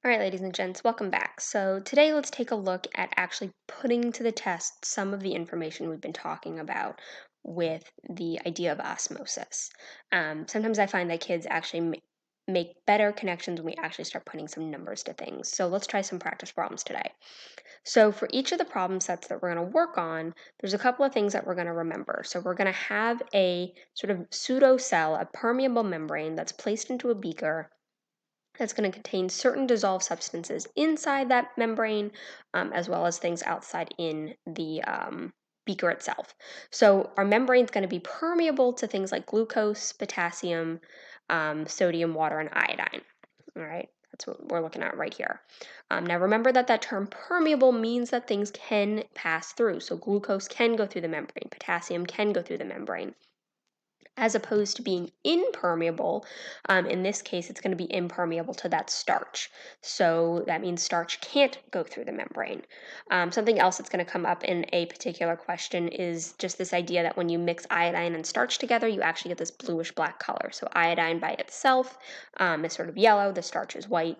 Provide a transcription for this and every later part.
All right, ladies and gents, welcome back. So today let's take a look at actually putting to the test some of the information we've been talking about with the idea of osmosis. Sometimes I find that kids actually make better connections when we actually start putting some numbers to things. So let's try some practice problems today. So for each of the problem sets that we're going to work on, there's a couple of things that we're going to remember. So we're going to have a sort of pseudo cell, a permeable membrane that's placed into a beaker that's going to contain certain dissolved substances inside that membrane, as well as things outside in the beaker itself. So our membrane is going to be permeable to things like glucose, potassium, sodium, water, and iodine. All right, that's what we're looking at right here. Now remember that that term permeable means that things can pass through. So glucose can go through the membrane, potassium can go through the membrane, as opposed to being impermeable. In this case, it's going to be impermeable to that starch. So that means starch can't go through the membrane. Something else that's going to come up in a particular question is just this idea that when you mix iodine and starch together, you actually get this bluish black color. So iodine by itself is sort of yellow, the starch is white.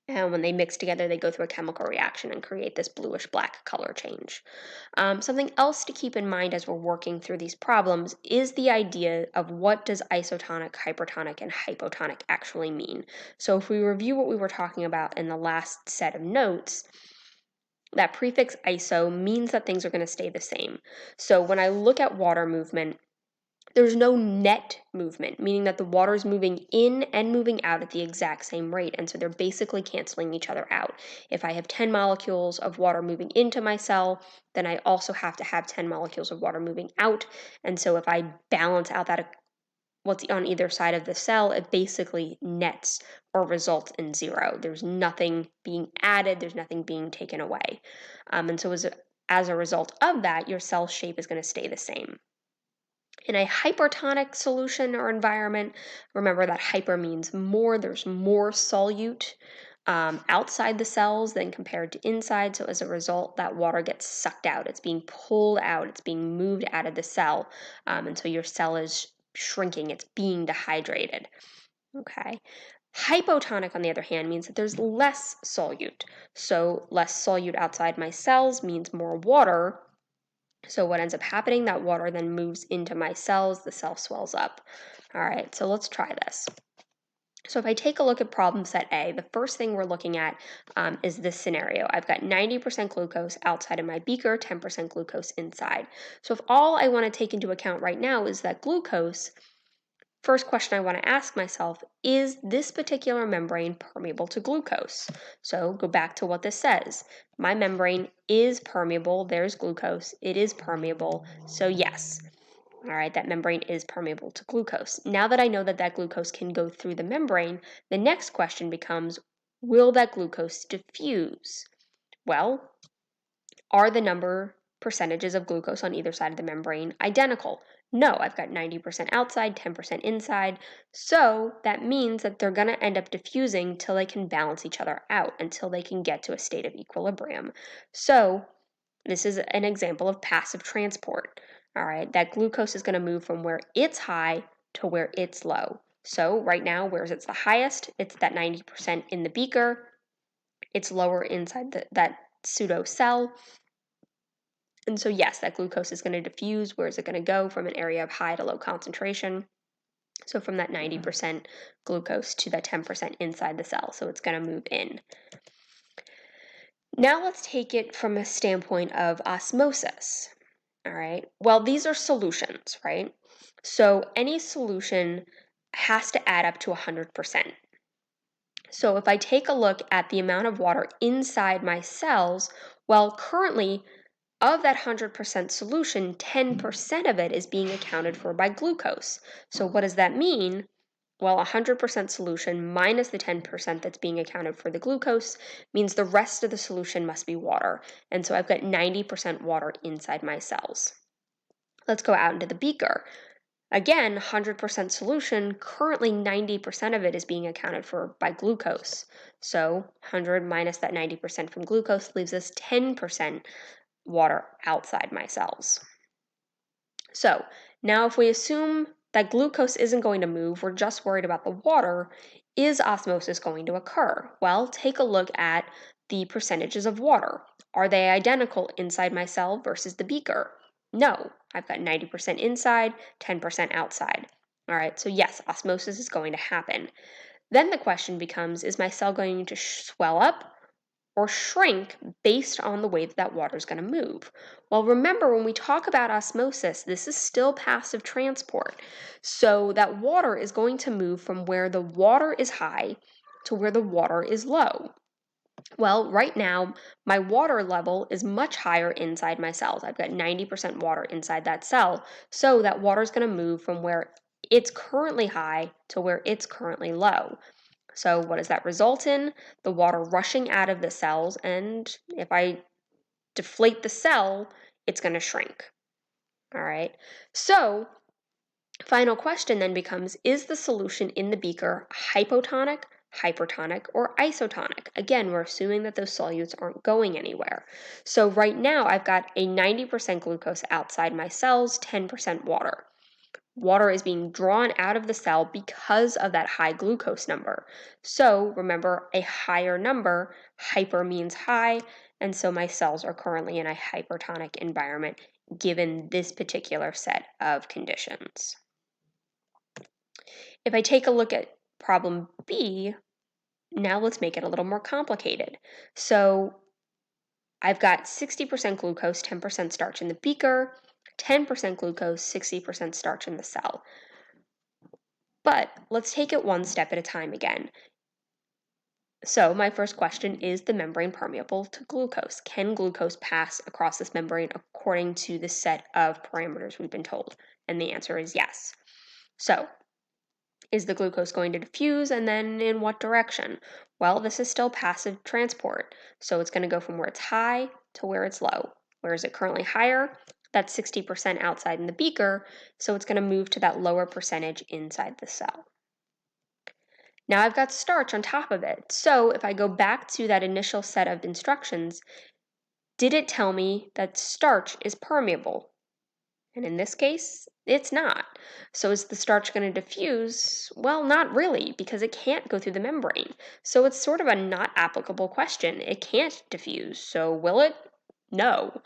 And when they mix together, they go through a chemical reaction and create this bluish black color change. Something else to keep in mind as we're working through these problems is the idea of what does isotonic, hypertonic, and hypotonic actually mean. So if we review what we were talking about in the last set of notes, that prefix iso means that things are going to stay the same. So when I look at water movement, there's no net movement, meaning that the water is moving in and moving out at the exact same rate, and so they're basically canceling each other out. If I have 10 molecules of water moving into my cell, then I also have to have 10 molecules of water moving out, and so if I balance out that what's on either side of the cell, it basically nets or results in zero. There's nothing being added, there's nothing being taken away. And so as a result of that, your cell shape is going to stay the same. In a hypertonic solution or environment, remember that hyper means more, there's more solute outside the cells than compared to inside. So as a result, that water gets sucked out. It's being pulled out, it's being moved out of the cell. And so your cell is shrinking, it's being dehydrated. Okay. Hypotonic, on the other hand, means that there's less solute. So less solute outside my cells means more water. So what ends up happening, that water then moves into my cells, the cell swells up. All right, so let's try this. So if I take a look at problem set A, the first thing we're looking at is this scenario. I've got 90% glucose outside of my beaker, 10% glucose inside. So if all I want to take into account right now is that glucose, first question I want to ask myself, is this particular membrane permeable to glucose? So go back to what this says. My membrane is permeable. There's glucose. It is permeable. So yes. All right, that membrane is permeable to glucose. Now that I know that that glucose can go through the membrane, the next question becomes, will that glucose diffuse? Well, are the percentages of glucose on either side of the membrane identical? No, I've got 90% outside, 10% inside. So that means that they're going to end up diffusing till they can balance each other out, until they can get to a state of equilibrium. So this is an example of passive transport. All right, that glucose is going to move from where it's high to where it's low. So right now, where it's the highest, it's that 90% in the beaker. It's lower inside that pseudo cell. And so, yes, that glucose is going to diffuse. Where is it going to go? From an area of high to low concentration. So from that 90% glucose to that 10% inside the cell. So it's going to move in. Now let's take it from a standpoint of osmosis. All right. Well, these are solutions, right? So any solution has to add up to 100%. So if I take a look at the amount of water inside my cells, well, currently of that 100% solution, 10% of it is being accounted for by glucose. So what does that mean? Well, 100% solution minus the 10% that's being accounted for the glucose means the rest of the solution must be water. And so I've got 90% water inside my cells. Let's go out into the beaker. Again, 100% solution, currently 90% of it is being accounted for by glucose. So 100 minus that 90% from glucose leaves us 10% water outside my cells. So now if we assume that glucose isn't going to move, we're just worried about the water, Is osmosis going to occur? Well, take a look at the percentages of water. Are they identical inside my cell versus the beaker? No, I've got 90% inside, 10% outside. All right, so yes, osmosis is going to happen. Then the question becomes, is my cell going to swell up or shrink based on the way that water is going to move? Well, remember when we talk about osmosis, this is still passive transport. So that water is going to move from where the water is high to where the water is low. Well, right now, my water level is much higher inside my cells. I've got 90% water inside that cell. So that water is going to move from where it's currently high to where it's currently low. So what does that result in? The water rushing out of the cells, and if I deflate the cell, it's going to shrink. All right. So final question then becomes, is the solution in the beaker hypotonic, hypertonic, or isotonic? Again, we're assuming that those solutes aren't going anywhere. So right now I've got a 90% glucose outside my cells, 10% water. Water is being drawn out of the cell because of that high glucose number. So remember, a higher number, hyper means high, and so my cells are currently in a hypertonic environment given this particular set of conditions. If I take a look at problem B, now let's make it a little more complicated. So I've got 60% glucose, 10% starch in the beaker, 10% glucose, 60% starch in the cell. But let's take it one step at a time again. So my first question, is the membrane permeable to glucose? Can glucose pass across this membrane according to the set of parameters we've been told? And the answer is yes. So is the glucose going to diffuse, and then in what direction? Well, this is still passive transport. So it's going to go from where it's high to where it's low. Where is it currently higher? That's 60% outside in the beaker, so it's going to move to that lower percentage inside the cell. Now I've got starch on top of it. So if I go back to that initial set of instructions, did it tell me that starch is permeable? And in this case, it's not. So is the starch going to diffuse? Well, not really, because it can't go through the membrane. So it's sort of a not applicable question. It can't diffuse. So will it? No.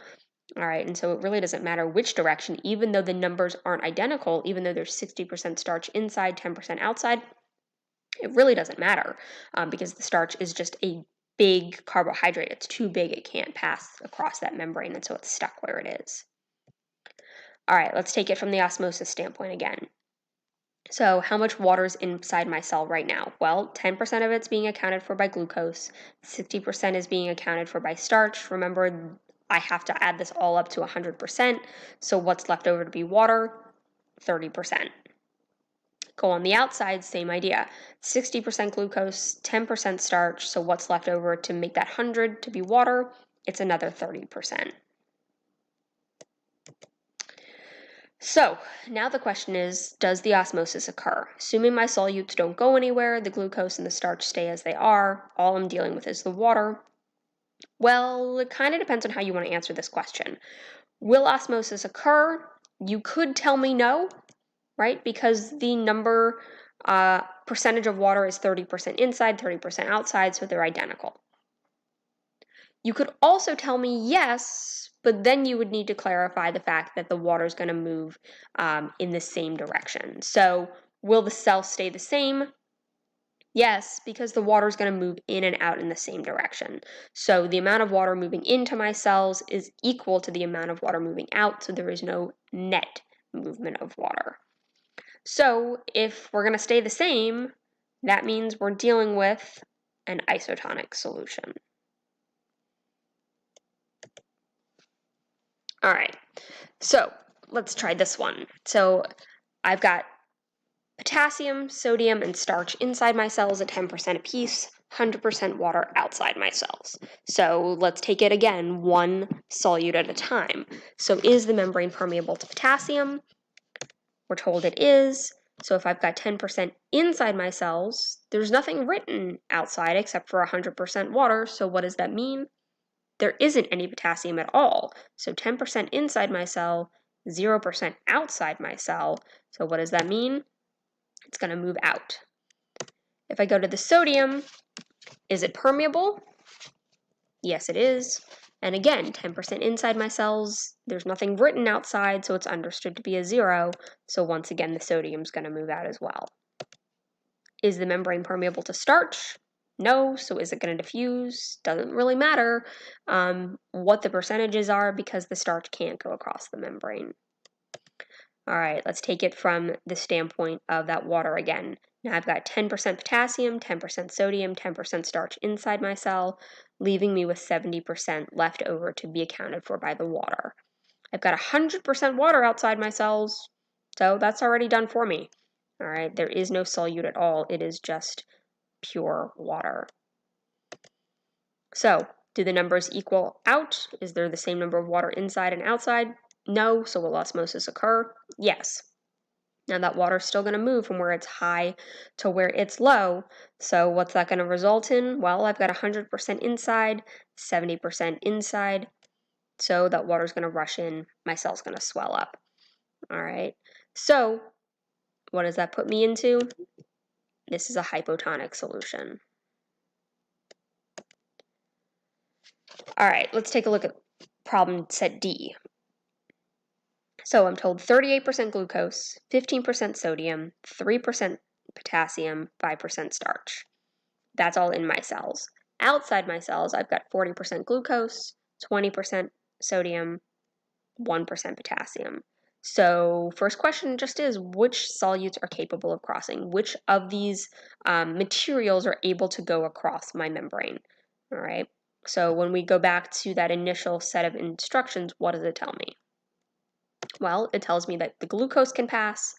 All right, and so it really doesn't matter which direction, even though the numbers aren't identical, even though there's 60% starch inside, 10% outside, it really doesn't matter because the starch is just a big carbohydrate. It's too big, it can't pass across that membrane, and so it's stuck where it is. All right, let's take it from the osmosis standpoint again. So how much water is inside my cell right now? Well, 10% of it's being accounted for by glucose, 60% is being accounted for by starch. Remember, I have to add this all up to 100%, so what's left over to be water? 30%. Go on the outside, same idea. 60% glucose, 10% starch, so what's left over to make that 100 to be water? It's another 30%. So now the question is, does the osmosis occur? Assuming my solutes don't go anywhere, the glucose and the starch stay as they are, all I'm dealing with is the water. Well, it kind of depends on how you want to answer this question. Will osmosis occur? You could tell me no, right? Because the number percentage of water is 30% inside, 30% outside, so they're identical. You could also tell me yes, but then you would need to clarify the fact that the water is going to move in the same direction. So will the cell stay the same? Yes, because the water is going to move in and out in the same direction. So the amount of water moving into my cells is equal to the amount of water moving out, so there is no net movement of water. So if we're going to stay the same, that means we're dealing with an isotonic solution. All right, so let's try this one. So I've got potassium, sodium, and starch inside my cells at 10% apiece, 100% water outside my cells. So let's take it again, one solute at a time. So is the membrane permeable to potassium? We're told it is. So if I've got 10% inside my cells, there's nothing written outside except for 100% water. So what does that mean? There isn't any potassium at all. So 10% inside my cell, 0% outside my cell. So what does that mean? It's going to move out. If I go to the sodium, is it permeable? Yes, it is. And again, 10% inside my cells. There's nothing written outside, so it's understood to be a 0. So once again, the sodium's going to move out as well. Is the membrane permeable to starch? No. So is it going to diffuse? Doesn't really matter what the percentages are because the starch can't go across the membrane. All right, let's take it from the standpoint of that water again. Now I've got 10% potassium, 10% sodium, 10% starch inside my cell, leaving me with 70% left over to be accounted for by the water. I've got 100% water outside my cells, so that's already done for me. All right, there is no solute at all. It is just pure water. So, do the numbers equal out? Is there the same number of water inside and outside? No. So will osmosis occur? Yes. Now that water's still going to move from where it's high to where it's low. So what's that going to result in? Well, I've got 100% inside, 70% inside. So that water's going to rush in. My cell's going to swell up. All right. So what does that put me into? This is a hypotonic solution. All right, let's take a look at problem set D. So I'm told 38% glucose, 15% sodium, 3% potassium, 5% starch. That's all in my cells. Outside my cells, I've got 40% glucose, 20% sodium, 1% potassium. So first question just is, which solutes are capable of crossing? Which of these materials are able to go across my membrane? All right. So when we go back to that initial set of instructions, what does it tell me? Well, it tells me that the glucose can pass,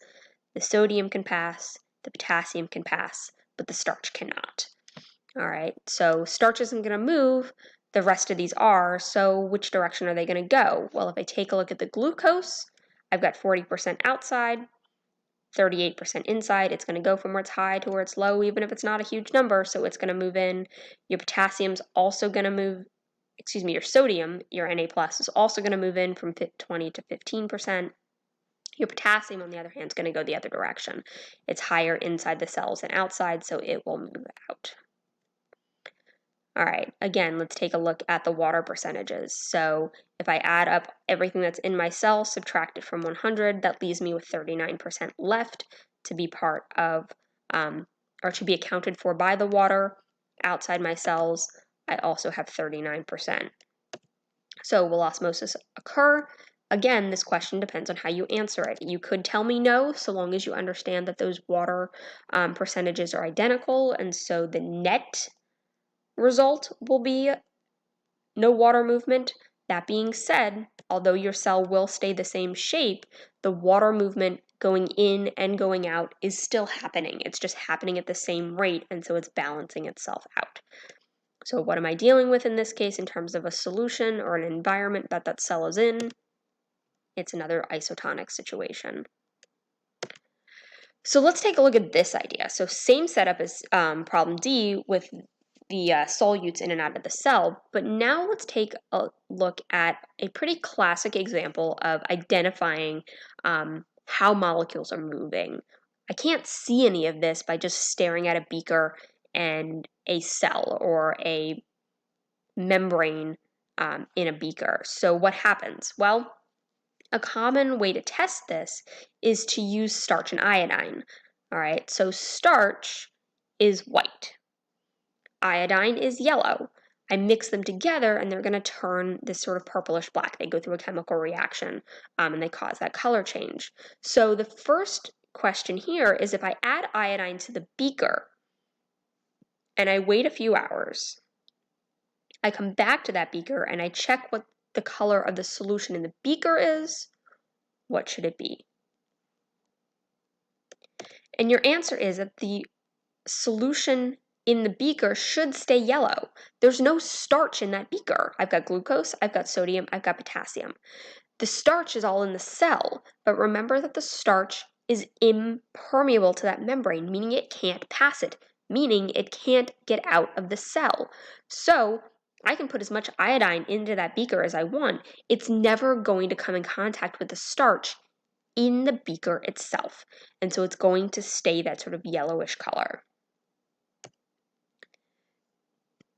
the sodium can pass, the potassium can pass, but the starch cannot. All right, so starch isn't going to move, the rest of these are, so which direction are they going to go? Well, if I take a look at the glucose, I've got 40% outside, 38% inside. It's going to go from where it's high to where it's low, even if it's not a huge number, so it's going to move in. Your potassium's also going to move, your sodium, your Na+, is also going to move in from 20 to 15%. Your potassium, on the other hand, is going to go the other direction. It's higher inside the cells than outside, so it will move out. All right, again, let's take a look at the water percentages. So if I add up everything that's in my cell, subtract it from 100, that leaves me with 39% left to be part of, or to be accounted for by the water. Outside my cells, I also have 39%. So will osmosis occur? Again, this question depends on how you answer it. You could tell me no, so long as you understand that those water percentages are identical, and so the net result will be no water movement. That being said, although your cell will stay the same shape, the water movement going in and going out is still happening. It's just happening at the same rate, and so it's balancing itself out. So what am I dealing with in this case in terms of a solution or an environment that cell is in? It's another isotonic situation. So let's take a look at this idea. So same setup as problem D with the solutes in and out of the cell, but now let's take a look at a pretty classic example of identifying how molecules are moving. I can't see any of this by just staring at a beaker and a cell or a membrane in a beaker. So what happens? Well, a common way to test this is to use starch and iodine. All right, so starch is white. Iodine is yellow. I mix them together and they're going to turn this sort of purplish black. They go through a chemical reaction and they cause that color change. So the first question here is, if I add iodine to the beaker and I wait a few hours, I come back to that beaker and I check what the color of the solution in the beaker is, what should it be? And your answer is that the solution in the beaker should stay yellow. There's no starch in that beaker. I've got glucose, I've got sodium, I've got potassium. The starch is all in the cell, but remember that the starch is impermeable to that membrane, meaning it can't pass it, meaning it can't get out of the cell. So I can put as much iodine into that beaker as I want. It's never going to come in contact with the starch in the beaker itself. And so it's going to stay that sort of yellowish color.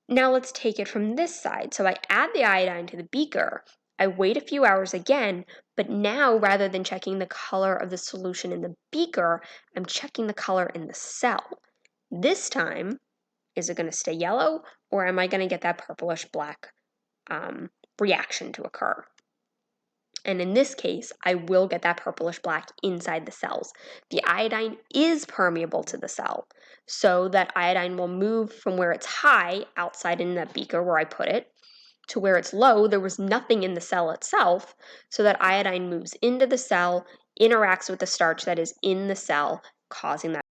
Now let's take it from this side. So I add the iodine to the beaker. I wait a few hours again, but now rather than checking the color of the solution in the beaker, I'm checking the color in the cell. This time, is it going to stay yellow, or am I going to get that purplish black reaction to occur? And in this case, I will get that purplish black inside the cells. The iodine is permeable to the cell, so that iodine will move from where it's high outside in that beaker where I put it to where it's low. There was nothing in the cell itself, so that iodine moves into the cell, interacts with the starch that is in the cell, causing that